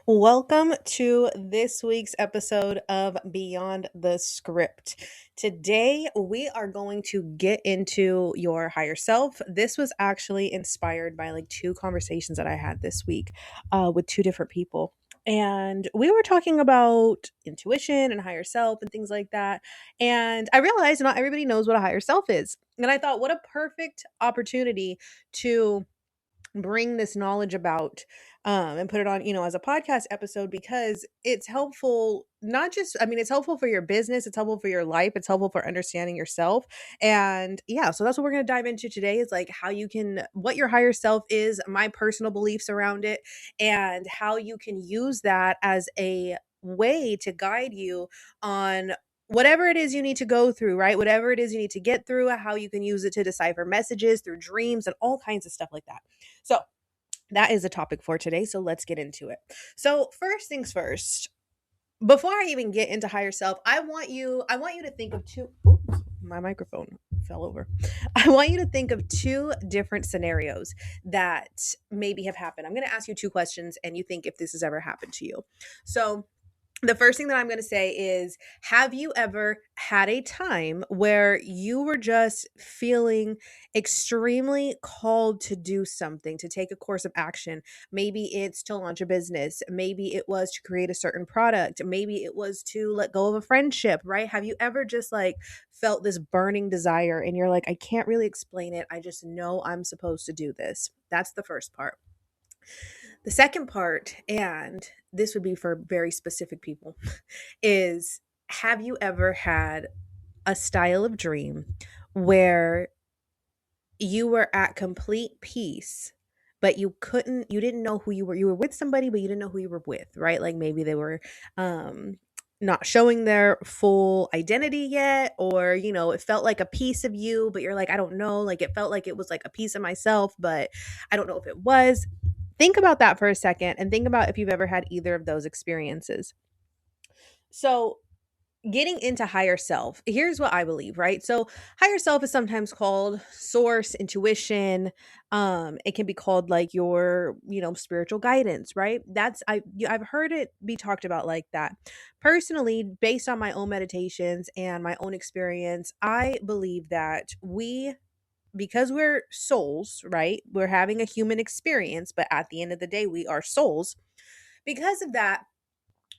Welcome to this week's episode of Beyond the Script. Today, we are going to get into your higher self. This was actually inspired by like two conversations that I had this week with two different people. And we were talking about intuition and higher self and things like that. And I realized not everybody knows what a higher self is. And I thought, what a perfect opportunity to bring this knowledge about and put it on as a podcast episode because it's helpful. Not just, it's helpful for your business, it's helpful for your life, it's helpful for understanding yourself. And yeah, so that's what we're going to dive into today, is like how you can, what your higher self is, my personal beliefs around it, and how you can use that as a way to guide you on whatever it is you need to go through, right? Whatever it is you need to get through, how you can use it to decipher messages through dreams and all kinds of stuff like that. So that is the topic for today. So let's get into it. So first things first, before I even get into higher self, I want you to think of two. Oops, my microphone fell over. I want you to think of two different scenarios that maybe have happened. I'm going to ask you two questions and you think if this has ever happened to you. So the first thing that I'm going to say is, have you ever had a time where you were just feeling extremely called to do something, to take a course of action? Maybe it's to launch a business. Maybe it was to create a certain product. Maybe it was to let go of a friendship, right? Have you ever just like felt this burning desire and you're like, I can't really explain it. I just know I'm supposed to do this. That's the first part. The second part, and this would be for very specific people, is, have you ever had a style of dream where you were at complete peace, but you didn't know who you were with somebody, but you didn't know who you were with, right? Like maybe they were um not showing their full identity yet, or it felt like a piece of you, but you're like, I don't know, like it felt like it was like a piece of myself, but I don't know if it was. Think about that for a second and think about if you've ever had either of those experiences. So, getting into higher self, here's what I believe, right? So, higher self is sometimes called source, intuition. It can be called like your, spiritual guidance, right? I've heard it be talked about like that. Personally, based on my own meditations and my own experience, I believe that because we're souls, right? We're having a human experience, but at the end of the day, we are souls. Because of that,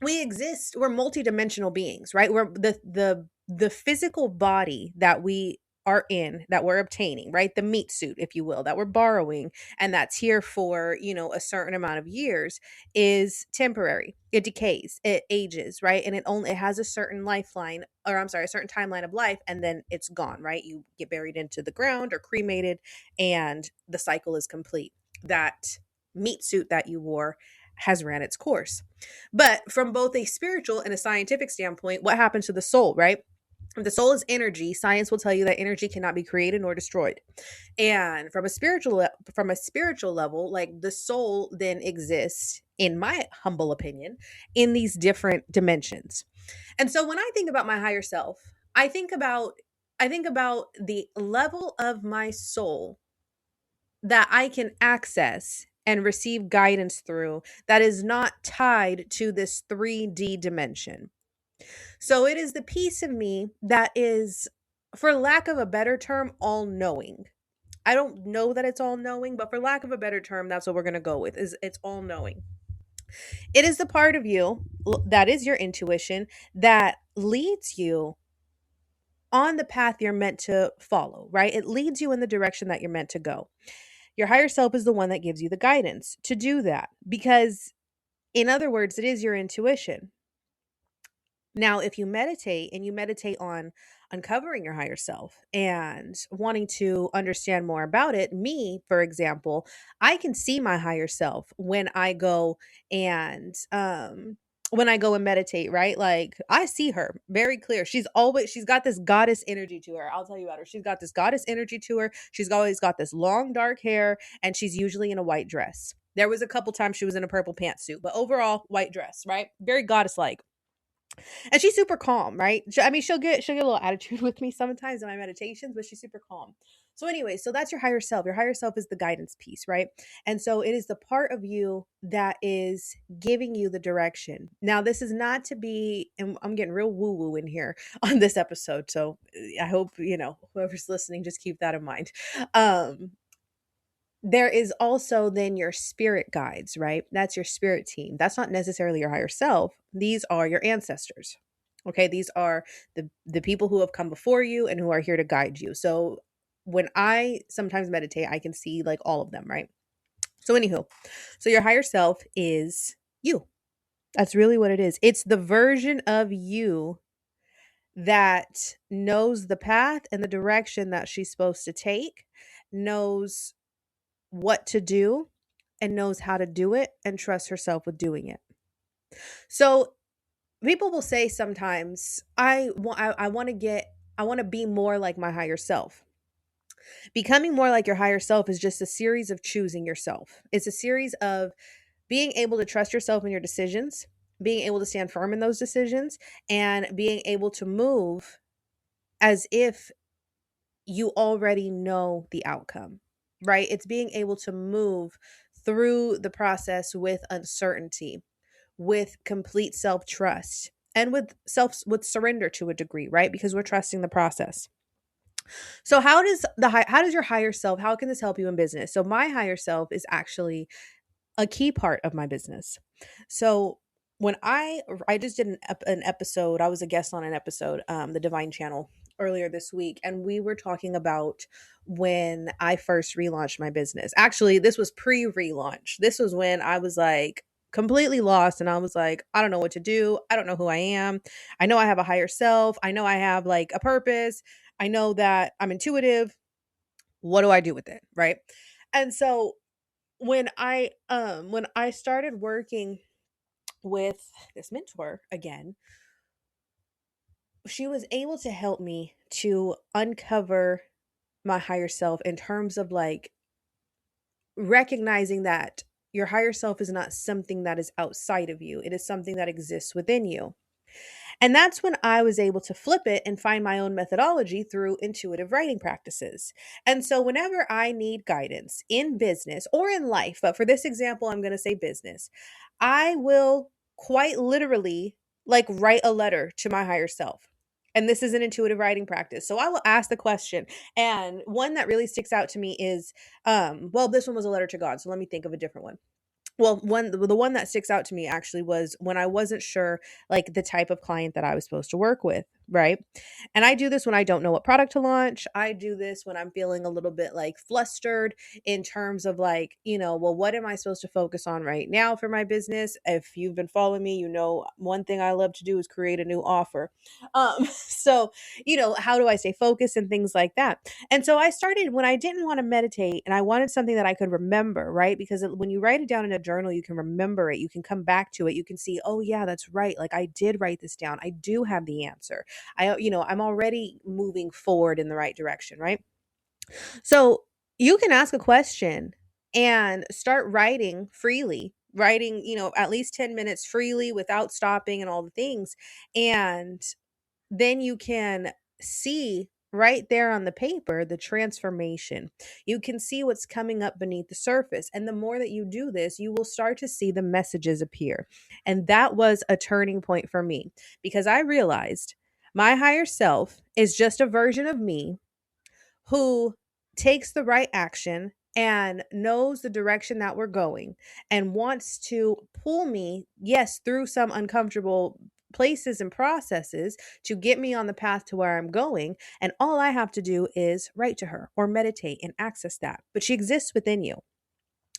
we exist. We're multidimensional beings, right? We're the physical body that we are in, that we're obtaining, right? The meat suit, if you will, that we're borrowing, and that's here for a certain amount of years, is temporary. It decays, it ages, right? And it has a certain lifeline, or I'm sorry, a certain timeline of life, and then it's gone, right? You get buried into the ground or cremated, and the cycle is complete. That meat suit that you wore has ran its course. But from both a spiritual and a scientific standpoint, what happens to the soul, right? If the soul is energy, science will tell you that energy cannot be created nor destroyed. And from a spiritual level, like the soul then exists, in my humble opinion, in these different dimensions. And so when I think about my higher self, I think about the level of my soul that I can access and receive guidance through, that is not tied to this 3D dimension. So it is the piece of me that is, for lack of a better term, all knowing. I don't know that it's all knowing, but for lack of a better term, that's what we're going to go with, is it's all knowing. It is the part of you that is your intuition that leads you on the path you're meant to follow, right? It leads you in the direction that you're meant to go. Your higher self is the one that gives you the guidance to do that, because, in other words, it is your intuition. Now, if you meditate and you meditate on uncovering your higher self and wanting to understand more about it, me, for example, I can see my higher self and when I go and meditate, right? Like I see her very clear. She's got this goddess energy to her. I'll tell you about her. She's got this goddess energy to her. She's always got this long dark hair, and she's usually in a white dress. There was a couple times she was in a purple pantsuit, but overall white dress, right? Very goddess like. And she's super calm, right? I mean, she'll get a little attitude with me sometimes in my meditations, but she's super calm. So anyway, so that's your higher self. Your higher self is the guidance piece, right? And so it is the part of you that is giving you the direction. Now, this is not to be, and I'm getting real woo woo in here on this episode. So I hope, whoever's listening, just keep that in mind. Um, there is also then your spirit guides, right? That's your spirit team. That's not necessarily your higher self. These are your ancestors. Okay, these are the people who have come before you and who are here to guide you. So when I sometimes meditate, I can see like all of them, right? So anywho, so your higher self is you. That's really what it is. It's the version of you that knows the path and the direction that she's supposed to take, knows what to do, and knows how to do it and trusts herself with doing it. So people will say sometimes, I want to be more like my higher self. Becoming more like your higher self is just a series of choosing yourself. It's a series of being able to trust yourself in your decisions, being able to stand firm in those decisions, and being able to move as if you already know the outcome, right? It's being able to move through the process with uncertainty, with complete self-trust, and with surrender to a degree, right? Because we're trusting the process. So how does your higher self, how can this help you in business? So my higher self is actually a key part of my business. So when I just did an episode, I was a guest on an episode, the Divine Channel, earlier this week, and we were talking about when I first relaunched my business. Actually, this was pre-relaunch. This was when I was like completely lost, and I was like, I don't know what to do. I don't know who I am. I know I have a higher self. I know I have like a purpose. I know that I'm intuitive. What do I do with it, right? And so when I started working with this mentor again, she was able to help me to uncover my higher self in terms of like recognizing that your higher self is not something that is outside of you. It is something that exists within you. And that's when I was able to flip it and find my own methodology through intuitive writing practices. And so, whenever I need guidance in business or in life, but for this example, I'm going to say business, I will quite literally like write a letter to my higher self. And this is an intuitive writing practice. So I will ask the question. And one that really sticks out to me is, well, this one was a letter to God. So let me think of a different one. Well, the one that sticks out to me actually was when I wasn't sure like the type of client that I was supposed to work with, right? And I do this when I don't know what product to launch. I do this when I'm feeling a little bit like flustered in terms of like, well, what am I supposed to focus on right now for my business? If you've been following me, one thing I love to do is create a new offer. So, how do I stay focused and things like that? And so I started when I didn't want to meditate and I wanted something that I could remember, right? Because when you write it down in a journal, you can remember it. You can come back to it. You can see, oh, yeah, that's right. Like I did write this down. I do have the answer. I'm already moving forward in the right direction, right? So you can ask a question and start writing freely, writing, at least 10 minutes freely without stopping and all the things. And then you can see right there on the paper the transformation. You can see what's coming up beneath the surface. And the more that you do this, you will start to see the messages appear. And that was a turning point for me because I realized my higher self is just a version of me who takes the right action and knows the direction that we're going and wants to pull me, yes, through some uncomfortable places and processes to get me on the path to where I'm going. And all I have to do is write to her or meditate and access that. But she exists within you.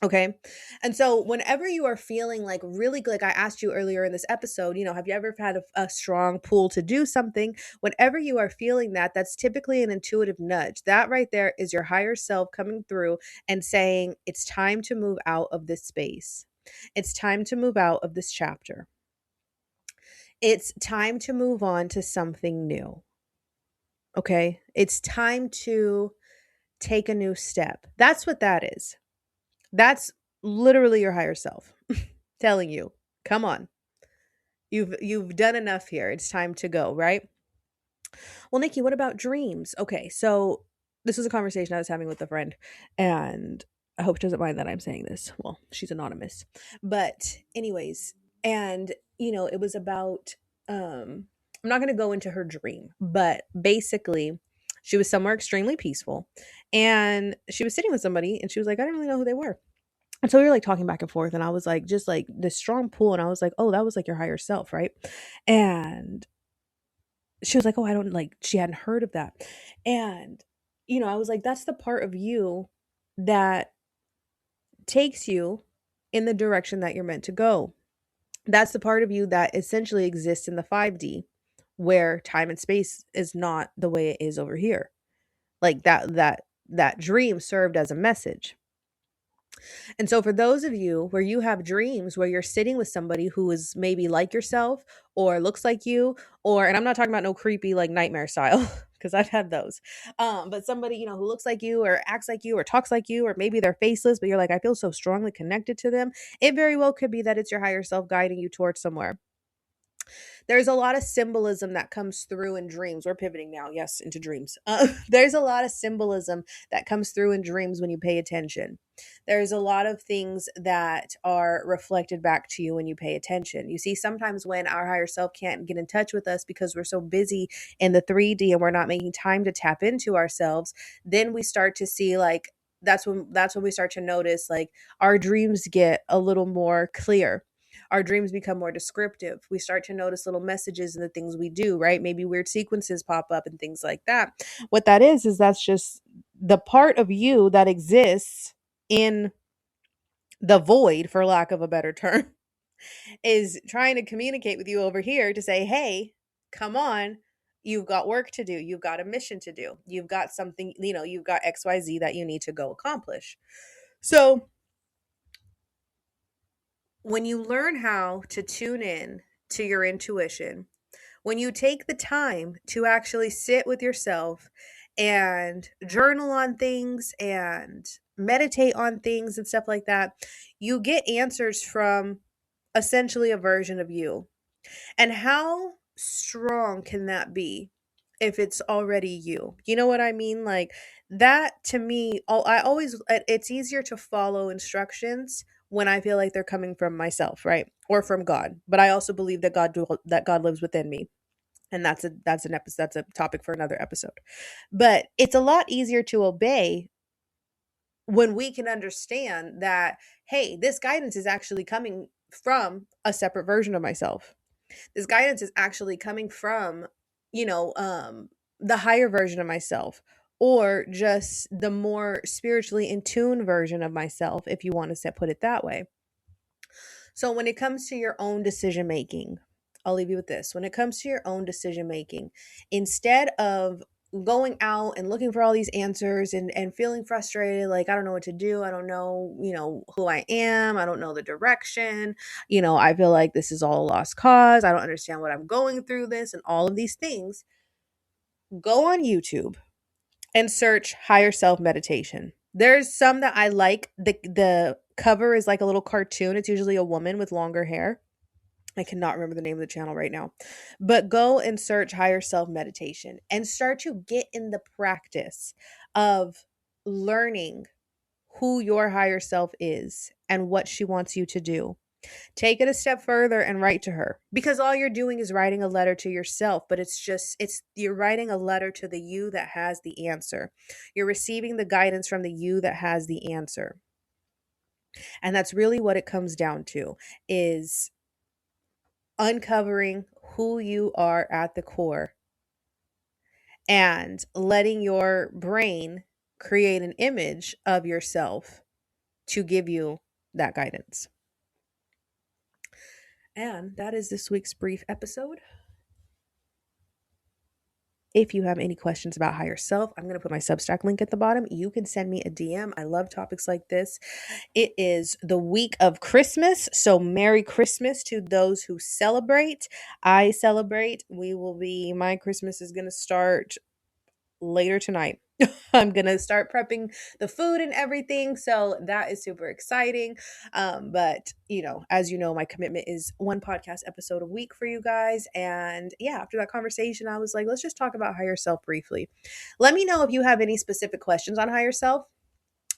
Okay. And so whenever you are feeling like really good, like I asked you earlier in this episode, have you ever had a strong pull to do something? Whenever you are feeling that, that's typically an intuitive nudge. That right there is your higher self coming through and saying, it's time to move out of this space. It's time to move out of this chapter. It's time to move on to something new. Okay. It's time to take a new step. That's what that is. That's literally your higher self telling you, come on. You've done enough here. It's time to go, right? Well, Nikki, what about dreams? Okay, so this was a conversation I was having with a friend, and I hope she doesn't mind that I'm saying this. Well, she's anonymous. But anyways, and it was about I'm not going to go into her dream, but basically she was somewhere extremely peaceful and she was sitting with somebody and she was like, I didn't really know who they were. And so we were like talking back and forth and I was like, just like this strong pull. And I was like, oh, that was like your higher self, right? And she was like, oh, I don't like, she hadn't heard of that. And, I was like, that's the part of you that takes you in the direction that you're meant to go. That's the part of you that essentially exists in the 5D where time and space is not the way it is over here. Like that dream served as a message. And so for those of you where you have dreams where you're sitting with somebody who is maybe like yourself or looks like you, or and I'm not talking about no creepy like nightmare style because I've had those. But somebody, who looks like you or acts like you or talks like you, or maybe they're faceless, but you're like, I feel so strongly connected to them. It very well could be that it's your higher self guiding you towards somewhere. There's a lot of symbolism that comes through in dreams. We're pivoting now, yes, into dreams. There's a lot of symbolism that comes through in dreams when you pay attention. There's a lot of things that are reflected back to you when you pay attention. You see, sometimes when our higher self can't get in touch with us because we're so busy in the 3D and we're not making time to tap into ourselves, then we start to see like that's when we start to notice like our dreams get a little more clear. Our dreams become more descriptive. We start to notice little messages in the things we do, right? Maybe weird sequences pop up and things like that. What that is that's just the part of you that exists in the void, for lack of a better term, is trying to communicate with you over here to say, hey, come on. You've got work to do. You've got a mission to do. You've got something, you've got XYZ that you need to go accomplish. So when you learn how to tune in to your intuition, when you take the time to actually sit with yourself and journal on things and meditate on things and stuff like that, you get answers from essentially a version of you. And how strong can that be if it's already you? You know what I mean? Like that to me, it's easier to follow instructions when I feel like they're coming from myself, right? Or from God. But I also believe that God lives within me. And that's a topic for another episode. But it's a lot easier to obey when we can understand that, hey, this guidance is actually coming from a separate version of myself. This guidance is actually coming from, the higher version of myself, or just the more spiritually in tune version of myself, if you want to put it that way. So when it comes to your own decision making, I'll leave you with this. When it comes to your own decision making, instead of going out and looking for all these answers and feeling frustrated, like, I don't know what to do. I don't know, who I am. I don't know the direction. I feel like this is all a lost cause. I don't understand what I'm going through this and all of these things. Go on YouTube and search higher self meditation. There's some that I like. The cover is like a little cartoon. It's usually a woman with longer hair. I cannot remember the name of the channel right now. But go and search higher self meditation and start to get in the practice of learning who your higher self is and what she wants you to do. Take it a step further and write to her, because all you're doing is writing a letter to yourself, but you're writing a letter to the you that has the answer. You're receiving the guidance from the you that has the answer. And that's really what it comes down to, is uncovering who you are at the core and letting your brain create an image of yourself to give you that guidance. And that is this week's brief episode. If you have any questions about higher self, I'm going to put my Substack link at the bottom. You can send me a DM. I love topics like this. It is the week of Christmas, so Merry Christmas to those who celebrate. I celebrate. My Christmas is going to start later tonight. I'm going to start prepping the food and everything. So that is super exciting. But, as you know, my commitment is one podcast episode a week for you guys. And yeah, after that conversation, I was like, let's just talk about higher self briefly. Let me know if you have any specific questions on higher self.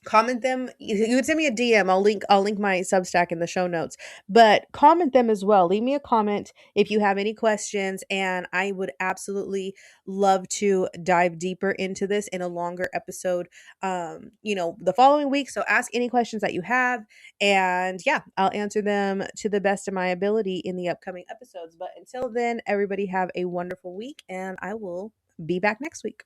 Comment them. You would send me a DM. I'll link my Substack in the show notes. But comment them as well. Leave me a comment if you have any questions, and I would absolutely love to dive deeper into this in a longer episode the following week. So ask any questions that you have, and yeah, I'll answer them to the best of my ability in the upcoming episodes. But until then, everybody have a wonderful week, and I will be back next week.